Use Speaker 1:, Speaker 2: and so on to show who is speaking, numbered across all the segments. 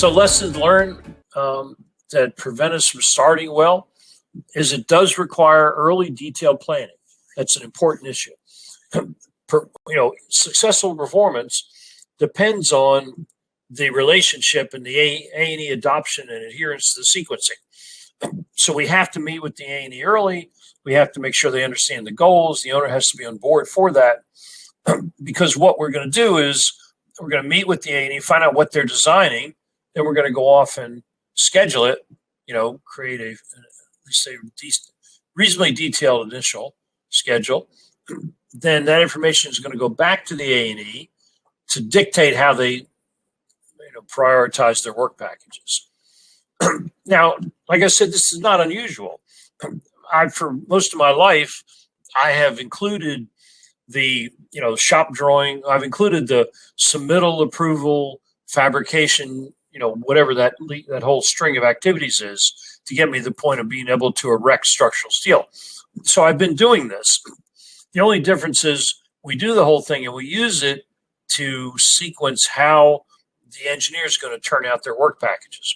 Speaker 1: So lessons learned that prevent us from starting well is it does require early detailed planning. That's an important issue. Successful performance depends on the relationship and the A&E adoption and adherence to the sequencing. So we have to meet with the A&E early. We have to make sure they understand the goals. The owner has to be on board for that, because what we're going to do is we're going to meet with the A&E, find out what they're designing, then we're going to go off and schedule it, create a reasonably detailed initial schedule. Then that information is going to go back to the A&E to dictate how they prioritize their work packages. Now, like I said, this is not unusual. For most of my life, I have included the shop drawing. I've included the submittal, approval, fabrication, whatever that whole string of activities is to get me to the point of being able to erect structural steel. So I've been doing this. The only difference is we do the whole thing and we use it to sequence how the engineer is going to turn out their work packages.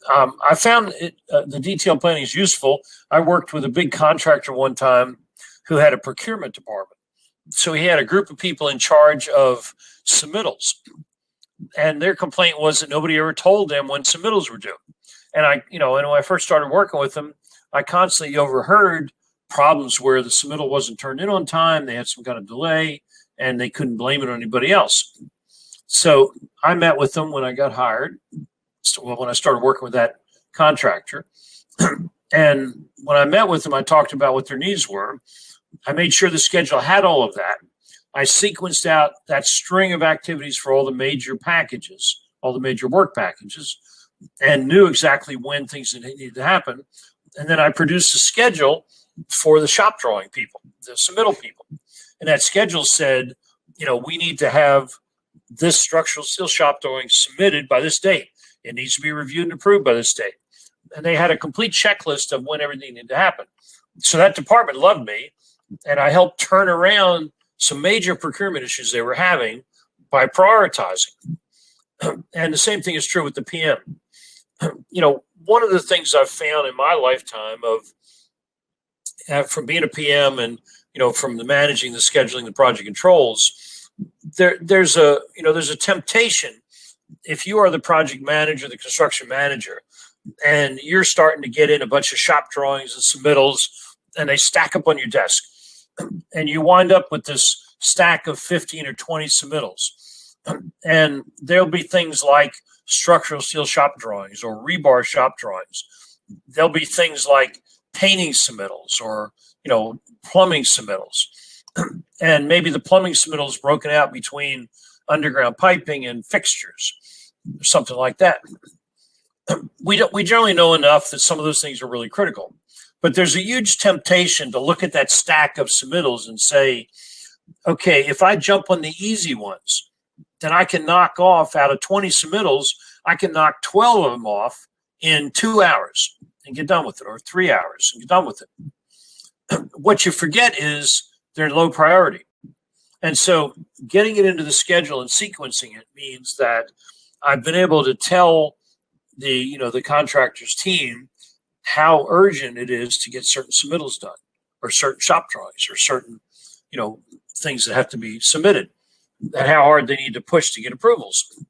Speaker 1: I found the detailed planning is useful. I worked with a big contractor one time who had a procurement department. So he had a group of people in charge of submittals. And their complaint was that nobody ever told them when submittals were due. And when I first started working with them, I constantly overheard problems where the submittal wasn't turned in on time. They had some kind of delay and they couldn't blame it on anybody else. So I met with them when I got hired. When I started working with that contractor. And when I met with them, I talked about what their needs were. I made sure the schedule had all of that. I sequenced out that string of activities for all the major packages, all the major work packages, and knew exactly when things needed to happen. And then I produced a schedule for the shop drawing people, the submittal people. And that schedule said, we need to have this structural steel shop drawing submitted by this date. It needs to be reviewed and approved by this date. And they had a complete checklist of when everything needed to happen. So that department loved me, and I helped turn around some major procurement issues they were having by prioritizing. And the same thing is true with the PM. One of the things I've found in my lifetime from being a PM and from the managing, the scheduling, the project controls, there's a temptation. If you are the project manager, the construction manager, and you're starting to get in a bunch of shop drawings and submittals, and they stack up on your desk, and you wind up with this stack of 15 or 20 submittals, and there'll be things like structural steel shop drawings or rebar shop drawings. There'll be things like painting submittals or plumbing submittals, and maybe the plumbing submittal is broken out between underground piping and fixtures, something like that. We generally know enough that some of those things are really critical, but there's a huge temptation to look at that stack of submittals and say, okay, if I jump on the easy ones, then I can knock off out of 20 submittals, I can knock 12 of them off in 2 hours and get done with it, or 3 hours and get done with it. What you forget is they're low priority. And so getting it into the schedule and sequencing it means that I've been able to tell the contractor's team how urgent it is to get certain submittals done, or certain shop drawings, or certain, things that have to be submitted, and how hard they need to push to get approvals.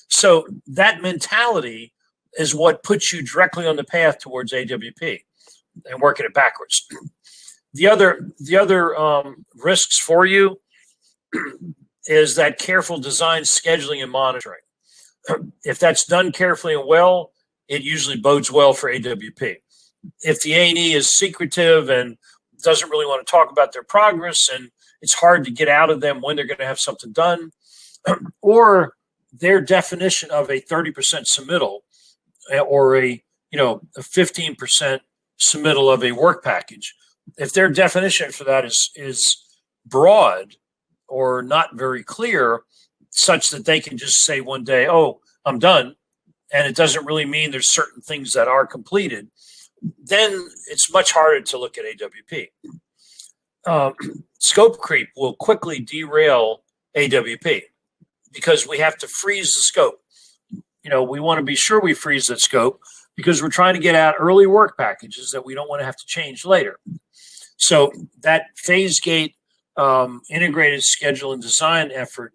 Speaker 1: So that mentality is what puts you directly on the path towards AWP and working it backwards. The other risks for you is that careful design, scheduling, and monitoring. If that's done carefully and well, it usually bodes well for AWP. If the A&E is secretive and doesn't really want to talk about their progress, and it's hard to get out of them when they're going to have something done, or their definition of a 30% submittal or a 15% submittal of a work package, if their definition for that is broad or not very clear, such that they can just say one day, oh, I'm done, and it doesn't really mean there's certain things that are completed, then it's much harder to look at AWP. Scope creep will quickly derail AWP because we have to freeze the scope. we want to be sure we freeze that scope because we're trying to get out early work packages that we don't want to have to change later. So that phase gate integrated schedule and design effort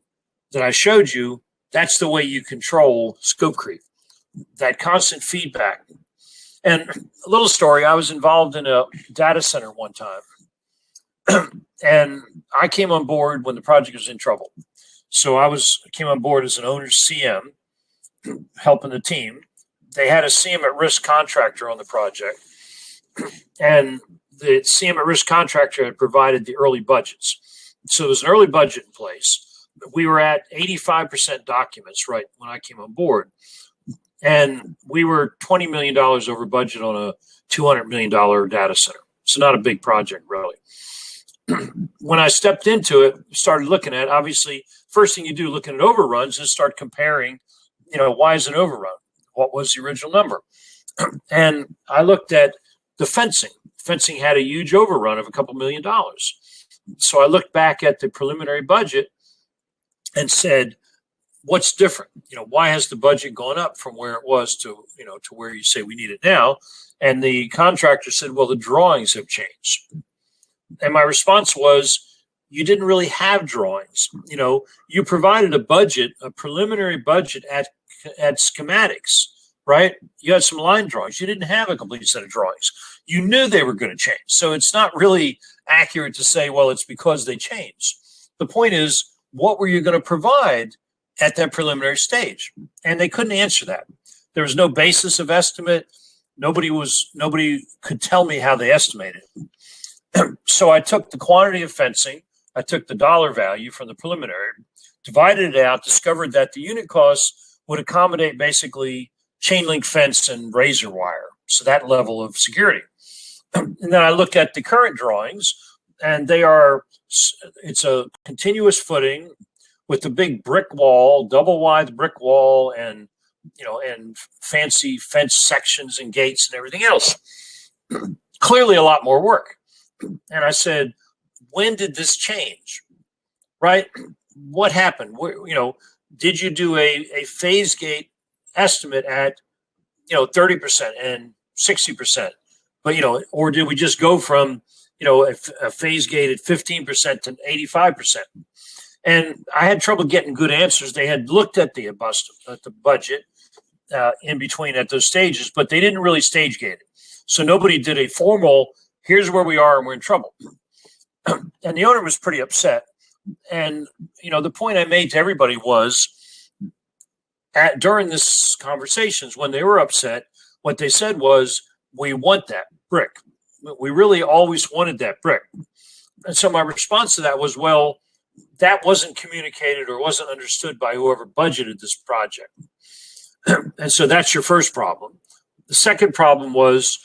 Speaker 1: that I showed you, that's the way you control scope creep, that constant feedback. And a little story, I was involved in a data center one time, and I came on board when the project was in trouble. So came on board as an owner's CM, helping the team. They had a CM at risk contractor on the project, and the CM at risk contractor had provided the early budgets. So there was an early budget in place. We were at 85% documents right when I came on board. And we were $20 million over budget on a $200 million data center. So not a big project, really. When I stepped into it, started looking at, obviously, first thing you do looking at overruns is start comparing, why is it an overrun? What was the original number? And I looked at the fencing. Fencing had a huge overrun of a couple $1 million. So I looked back at the preliminary budget and said, what's different? Why has the budget gone up from where it was to where you say we need it now? And the contractor said, well, the drawings have changed. And my response was, you didn't really have drawings. You provided a preliminary budget at schematics, right? You had some line drawings. You didn't have a complete set of drawings. You knew they were going to change. So it's not really accurate to say, well, it's because they changed. The point is, what were you going to provide at that preliminary stage? And they couldn't answer that. There was no basis of estimate. Nobody could tell me how they estimated it. So I took the quantity of fencing, I took the dollar value from the preliminary, divided it out, discovered that the unit costs would accommodate basically chain link fence and razor wire. So that level of security. And then I looked at the current drawings, and it's a continuous footing with a big brick wall, double wide brick wall, and fancy fence sections and gates and everything else. Clearly a lot more work. And I said, when did this change? Right? What happened? Did you do a phase gate estimate at 30% and 60%? But or did we just go from a phase gate at 15% to 85%? And I had trouble getting good answers. They had looked at the budget in between at those stages, but they didn't really stage gate it. So nobody did a formal, here's where we are and we're in trouble. And the owner was pretty upset. And, the point I made to everybody was during this conversations, when they were upset, what they said was, we want that brick. We really always wanted that brick. And so my response to that was, well, that wasn't communicated or wasn't understood by whoever budgeted this project. And so that's your first problem. The second problem was,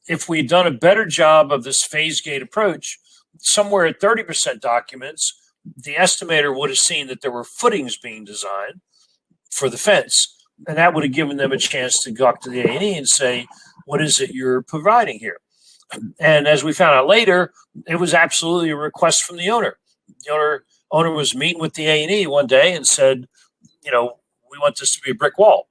Speaker 1: if we'd done a better job of this phase gate approach, somewhere at 30% documents, the estimator would have seen that there were footings being designed for the fence. And that would have given them a chance to go up to the A&E and say, what is it you're providing here? And as we found out later, it was absolutely a request from the owner. The owner was meeting with the A&E one day and said, we want this to be a brick wall.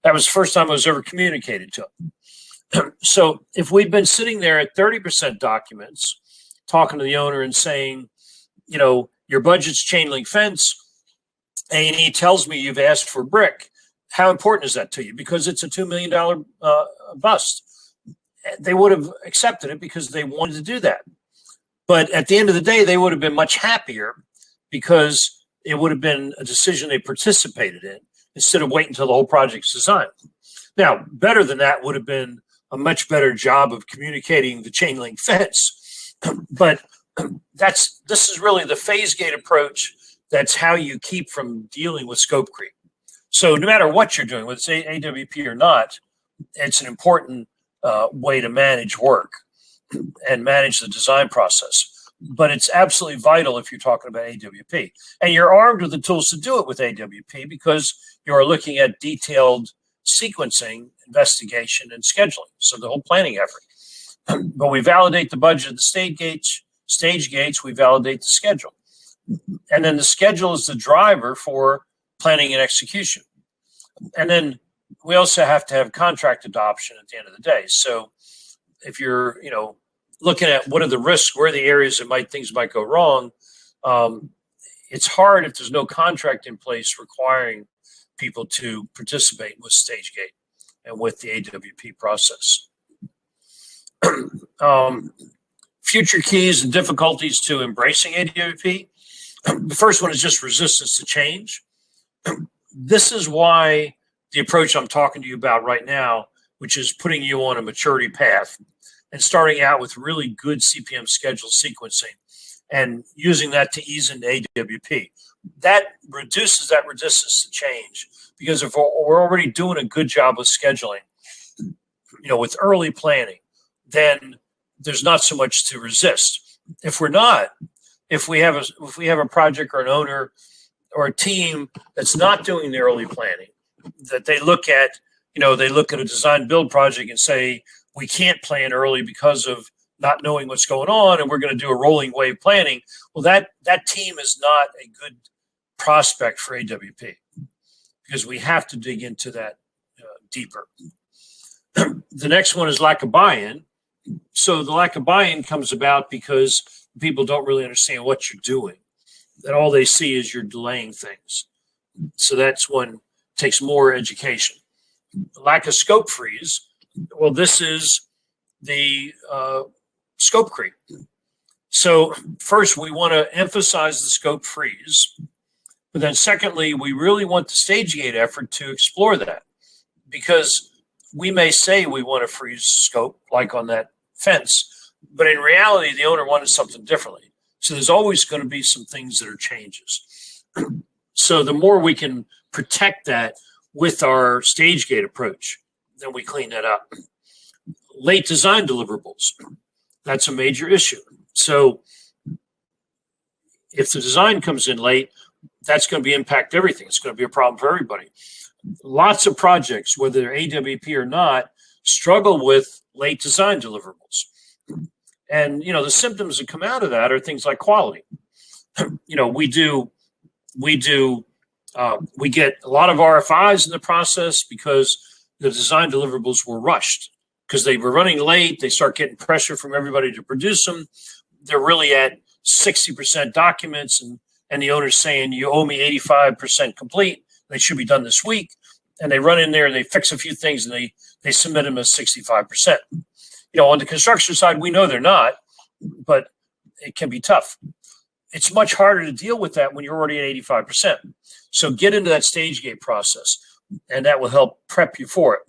Speaker 1: That was the first time it was ever communicated to him. So if we'd been sitting there at 30% documents, talking to the owner and saying, your budget's chain link fence, A&E tells me you've asked for brick. How important is that to you? Because it's a $2 million bust. They would have accepted it because they wanted to do that. But at the end of the day, they would have been much happier because it would have been a decision they participated in instead of waiting until the whole project's designed. Now, better than that would have been a much better job of communicating the chain link fence. But this is really the phase gate approach. That's how you keep from dealing with scope creep. So no matter what you're doing, whether it's AWP or not, it's an important way to manage work and manage the design process. But it's absolutely vital if you're talking about AWP. And you're armed with the tools to do it with AWP because you are looking at detailed sequencing, investigation, and scheduling. So the whole planning effort. But we validate the budget of the stage gates, we validate the schedule. And then the schedule is the driver for planning and execution. And then we also have to have contract adoption at the end of the day. So if you're, looking at what are the risks, where are the areas that things might go wrong, it's hard if there's no contract in place requiring people to participate with StageGate and with the AWP process. Future keys and difficulties to embracing AWP. The first one is just resistance to change. This is why the approach I'm talking to you about right now, which is putting you on a maturity path and starting out with really good CPM schedule sequencing and using that to ease into AWP. That reduces that resistance to change, because if we're already doing a good job of scheduling, with early planning, then there's not so much to resist. If we're not, if we have a project or an owner or a team that's not doing the early planning, that they look at a design build project and say, we can't plan early because of not knowing what's going on, and we're going to do a rolling wave planning. Well, that team is not a good prospect for AWP, because we have to dig into that deeper. The next one is lack of buy-in. So the lack of buy-in comes about because people don't really understand what you're doing, that all they see is you're delaying things. So that's one takes more education. Lack of scope freeze. Well, this is the scope creep. So first, we want to emphasize the scope freeze, but then secondly, we really want the StageGate effort to explore that, because we may say we want to freeze scope, like on that fence, but in reality, the owner wanted something differently. So there's always going to be some things that are changes. So the more we can protect that with our StageGate approach, then we clean that up. Late design deliverables. That's a major issue. So if the design comes in late, that's going to impact everything. It's going to be a problem for everybody. Lots of projects, whether they're AWP or not, struggle with late design deliverables. And, the symptoms that come out of that are things like quality. We get a lot of RFIs in the process because the design deliverables were rushed, because they were running late. They start getting pressure from everybody to produce them. They're really at 60% documents, and the owner's saying, you owe me 85% complete. They should be done this week. And they run in there and they fix a few things and they submit them as 65%. On the construction side, we know they're not, but it can be tough. It's much harder to deal with that when you're already at 85%. So get into that StageGate process, and that will help prep you for it.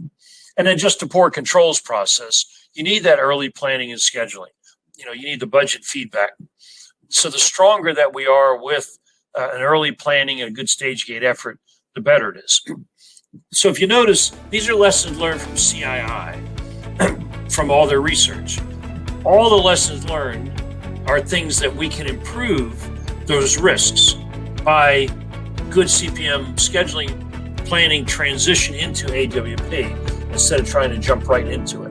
Speaker 1: And then just the poor controls process, you need that early planning and scheduling. You need the budget feedback. So the stronger that we are with an early planning and a good StageGate effort, the better it is. So if you notice, these are lessons learned from CII, from all their research. All the lessons learned are things that we can improve those risks by good CPM scheduling, planning, transition into AWP instead of trying to jump right into it.